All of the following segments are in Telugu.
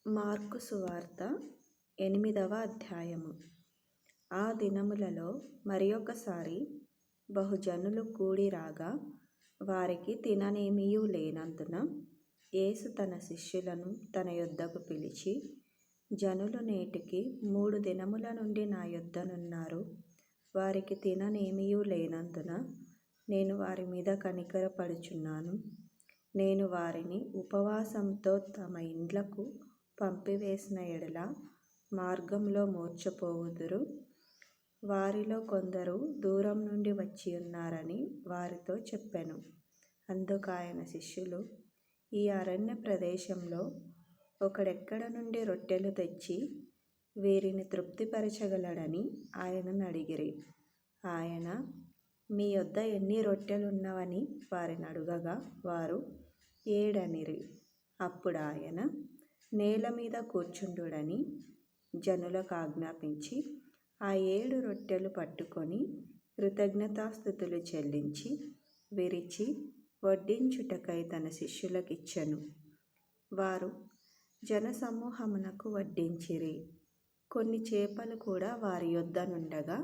మార్కు సువార్త 8వ అధ్యాయము. ఆ దినములలో మరియొకసారి బహుజనులు కూడి రాగా వారికి తిననేమియూ లేనందున యేసు తన శిష్యులను తన యొద్దకు పిలిచి, జనులు నేటికి 3 దినముల నుండి నా యొద్దనున్నారు. వారికి తిననేమియూ లేనందున నేను వారి మీద కనికరపడుచున్నాను. నేను వారిని ఉపవాసంతో తమ ఇండ్లకు పంపివేసిన ఎడల మార్గంలో మూర్ఛపోవుదురు. వారిలో కొందరు దూరం నుండి వచ్చియున్నారని వారితో చెప్పెను. అందుకాయన శిష్యులు, ఈ అరణ్య ప్రదేశంలో ఒకడెక్కడ నుండి రొట్టెలు తెచ్చి వీరిని తృప్తిపరచగలడని ఆయనను అడిగిరి. ఆయన, మీ యొద్ద ఎన్ని రొట్టెలున్నవని వారిని అడుగగా వారు 7 అనిరి. అప్పుడు ఆయన, నేల మీద కూర్చుండుడని జనులకు ఆజ్ఞాపించి ఆ 7 రొట్టెలు పట్టుకొని కృతజ్ఞతాస్తుతులు చెల్లించి విరిచి వడ్డించుటకై తన శిష్యులకిచ్చెను. వారు జనసమూహమునకు వడ్డించిరి. కొన్ని చేపలు కూడా వారి యొద్దనుండగా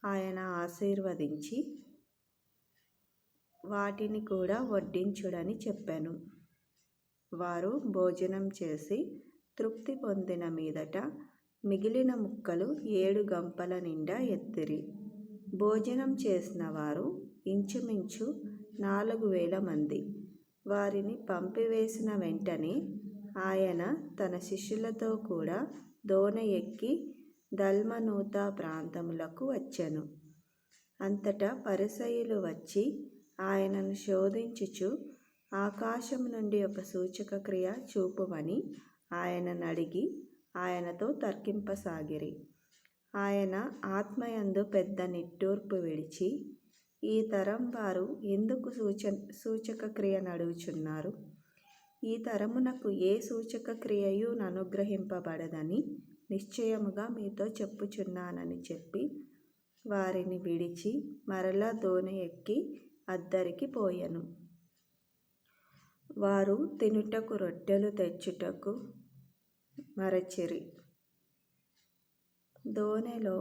ఆయన ఆశీర్వదించి వాటిని కూడా వడ్డించుడని చెప్పెను. వారు భోజనం చేసి తృప్తి పొందిన మీదట మిగిలిన ముక్కలు 7 గంపల నిండా ఎత్తిరి. భోజనం చేసిన వారు ఇంచుమించు 4,000 మంది. వారిని పంపివేసిన వెంటనే ఆయన తన శిష్యులతో కూడా దోణి ఎక్కి దల్మనూత ప్రాంతములకు వచ్చెను. అంతటా పరిసయ్యులు వచ్చి ఆయనను శోధించుచు ఆకాశము నుండి ఒక సూచక క్రియ చూపుమని ఆయనను అడిగి ఆయనతో తర్కింపసాగిరి. ఆయన ఆత్మయందు పెద్ద నిట్టూర్పు విడిచి, ఈ తరం వారు ఎందుకు సూచక క్రియను అడుగుచున్నారు? ఈ తరమునకు ఏ సూచక క్రియయు అనుగ్రహింపబడదని నిశ్చయముగా మీతో చెప్పుచున్నానని చెప్పి వారిని విడిచి మరలా దోణి ఎక్కి అద్దరికి పోయెను. వారు తినుటకు రొట్టెలు తెచ్చుటకు మరచిరి. దోణిలో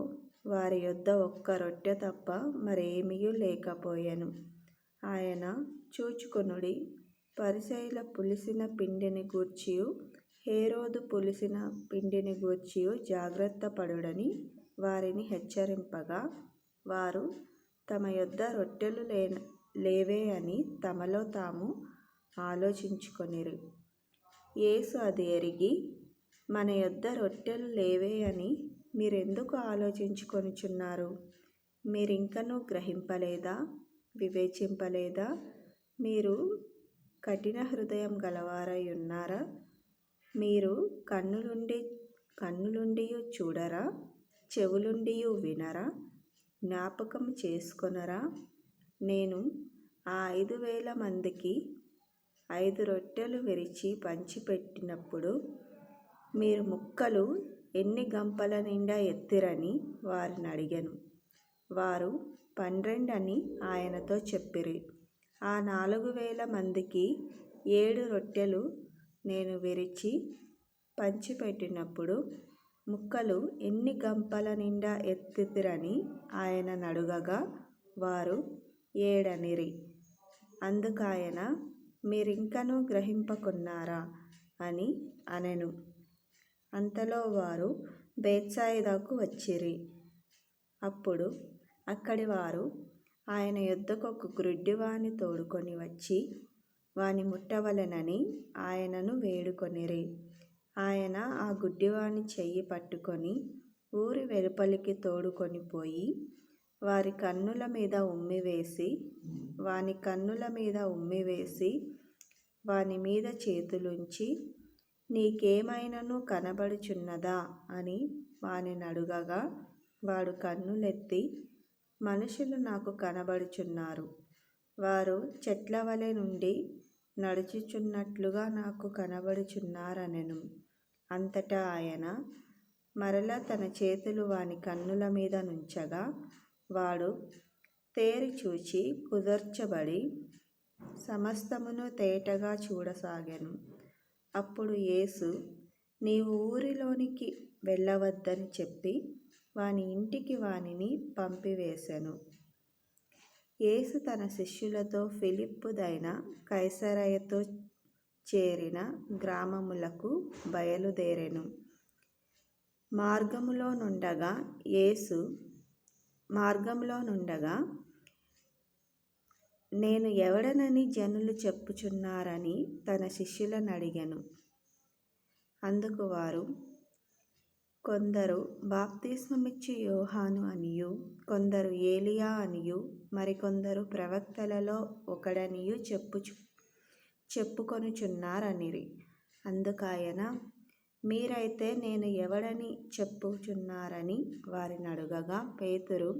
వారి యొద్ద ఒక్క రొట్టె తప్ప మరేమియూ లేకపోయెను. ఆయన, చూచుకొనుడి, పరిసయ్యుల పులిసిన పిండిని గూర్చియు హేరోదు పులిసిన పిండిని గూర్చియు జాగ్రత్త పడుడని వారిని హెచ్చరింపగా వారు తమ యొద్ద రొట్టెలు లేవే అని తమలో తాము ఆలోచించుకొనిరి. యేసు అది ఎరిగి, మన యొద్ద రొట్టెలు లేవే అని మీరెందుకు ఆలోచించుకొనుచున్నారు? మీరింకనూ గ్రహింపలేదా? వివేచింపలేదా? మీరు కఠిన హృదయం గలవారై ఉన్నారా? మీరు కన్నులుండియు చూడరా? చెవులుండియు వినరా? జ్ఞాపకం చేసుకొనరా? నేను ఆ 5,000 మందికి 5 రొట్టెలు విరిచి పంచిపెట్టినప్పుడు మీరు ముక్కలు ఎన్ని గంపల నిండా ఎత్తిరని వారిని అడిగెను. వారు 12 అని ఆయనతో చెప్పిరి. ఆ 4,000 మందికి 7 రొట్టెలు నేను విరిచి పంచిపెట్టినప్పుడు ముక్కలు ఎన్ని గంపల నిండా ఎత్తితిరని ఆయనను అడుగగా వారు 7 అనిరి. అందుకాయన, మీరింకనూ గ్రహింపకున్నారా అని అనెను. అంతలో వారు బేత్సాయిదాకు వచ్చిరి. అప్పుడు అక్కడి వారు ఆయన యొద్దకు ఒక గ్రుడ్డివాణ్ణి తోడుకొని వచ్చి వాని ముట్టవలెనని ఆయనను వేడుకొనిరి. ఆయన ఆ గుడ్డివాని చెయ్యి పట్టుకొని ఊరి వెలుపలికి తోడుకొని పోయి వాని కన్నుల మీద ఉమ్మివేసి వాని మీద చేతులుంచి, నీకేమైనను కనబడుచున్నదా అని వానిని అడుగగా వాడు కన్నులెత్తి, మనుషులు నాకు కనబడుచున్నారు. వారు చెట్ల వలె నుండి నడుచుచున్నట్లుగా నాకు కనబడుచున్నారనెను. అంతటా ఆయన మరలా తన చేతులు వాని కన్నుల మీద నుంచగా వాడు తేరి చూచి కుదర్చబడి సమస్తమును తేటగా చూడసాగెను. అప్పుడు యేసు, నీవు ఊరిలోనికి వెళ్ళవద్దని చెప్పి వాని ఇంటికి వానిని పంపివేశెను. యేసు తన శిష్యులతో ఫిలిప్పుదైన కైసరయతో చేరిన గ్రామములకు బయలుదేరెను. మార్గములో నుండగా నేను ఎవడనని జనులు చెప్పుచున్నారని తన శిష్యులను అడిగెను. అందుకు వారు, కొందరు బాప్తిస్మమిచ్చు యోహాను అనియు, కొందరు ఏలియా అనియు, మరికొందరు ప్రవక్తలలో ఒకడనియు చెప్పుకొనుచున్నారనిరి. అందుకాయన, మీరైతే నేను ఎవడని చెప్పుచున్నారని వారిని అడుగగా, పేతురు,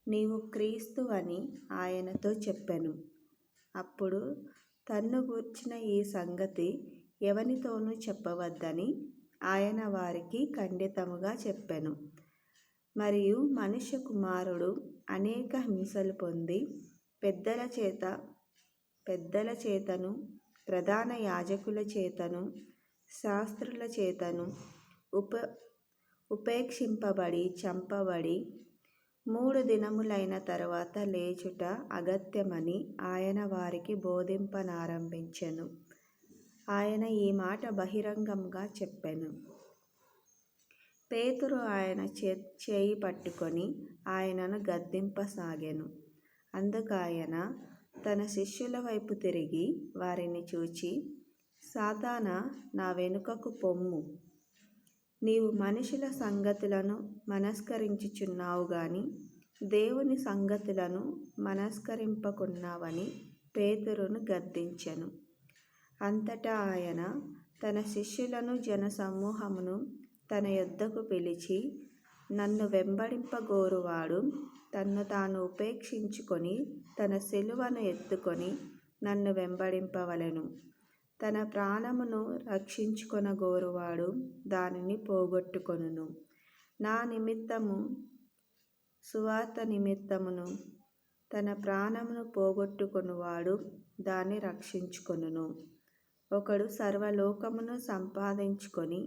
నీవు క్రీస్తు అని ఆయనతో చెప్పెను. అప్పుడు తన్ను గూర్చిన ఈ సంగతి ఎవనితోనూ చెప్పవద్దని ఆయన వారికి ఖండితముగా చెప్పెను. మరియు మనుష్య కుమారుడు అనేక హింసలు పొంది పెద్దల చేతను ప్రధాన యాజకుల చేతను శాస్త్రుల చేతను ఉపేక్షింపబడి చంపబడి 3 దినములైన తరువాత లేచుట అగత్యమని ఆయన వారికి బోధింపనారంభించెను. ఆయన ఈ మాట బహిరంగంగా చెప్పెను. పేతురు ఆయన చేయి పట్టుకొని ఆయనను గద్దింపసాగెను. అందుకాయన తన శిష్యుల వైపు తిరిగి వారిని చూచి, సాతానా, నా వెనుకకు పొమ్ము. నీవు మనుషుల సంగతులను మనస్కరించుచున్నావు గాని దేవుని సంగతులను మనస్కరింపకున్నావని పేతురును గద్దించెను. అంతటా ఆయన తన శిష్యులను జనసమూహమును తన యొద్దకు పిలిచి, నన్ను వెంబడింపగోరువాడు తన్ను తాను ఉపేక్షించుకొని తన సిలువను ఎత్తుకొని నన్ను వెంబడింపవలెను. తన ప్రాణమును రక్షించుకొనగోరువాడు దానిని పోగొట్టుకొనును. నా నిమిత్తము సువార్త నిమిత్తమును తన ప్రాణమును పోగొట్టుకొనువాడు దాన్ని రక్షించుకొనును. ఒకడు సర్వలోకమును సంపాదించుకొని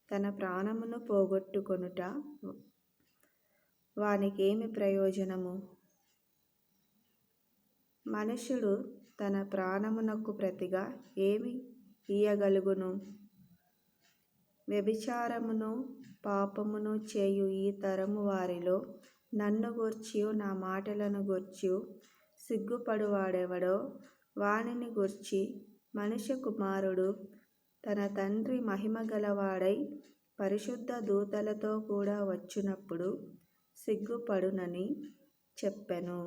తన ప్రాణమును పోగొట్టుకొనుట వానికేమి ప్రయోజనము? మనుష్యుడు తన ప్రాణమునకు ప్రతిగా ఏమి ఇయ్యగలుగును? వ్యభిచారమును పాపమును చేయు ఈ తరము వారిలో నన్ను గూర్చియు నా మాటలను గూర్చియు సిగ్గుపడువాడెవడో వానిని గూర్చి మనుష్య కుమారుడు తన తండ్రి మహిమగలవాడై పరిశుద్ధ దూతలతో కూడా వచ్చునప్పుడు సిగ్గుపడునని చెప్పెను.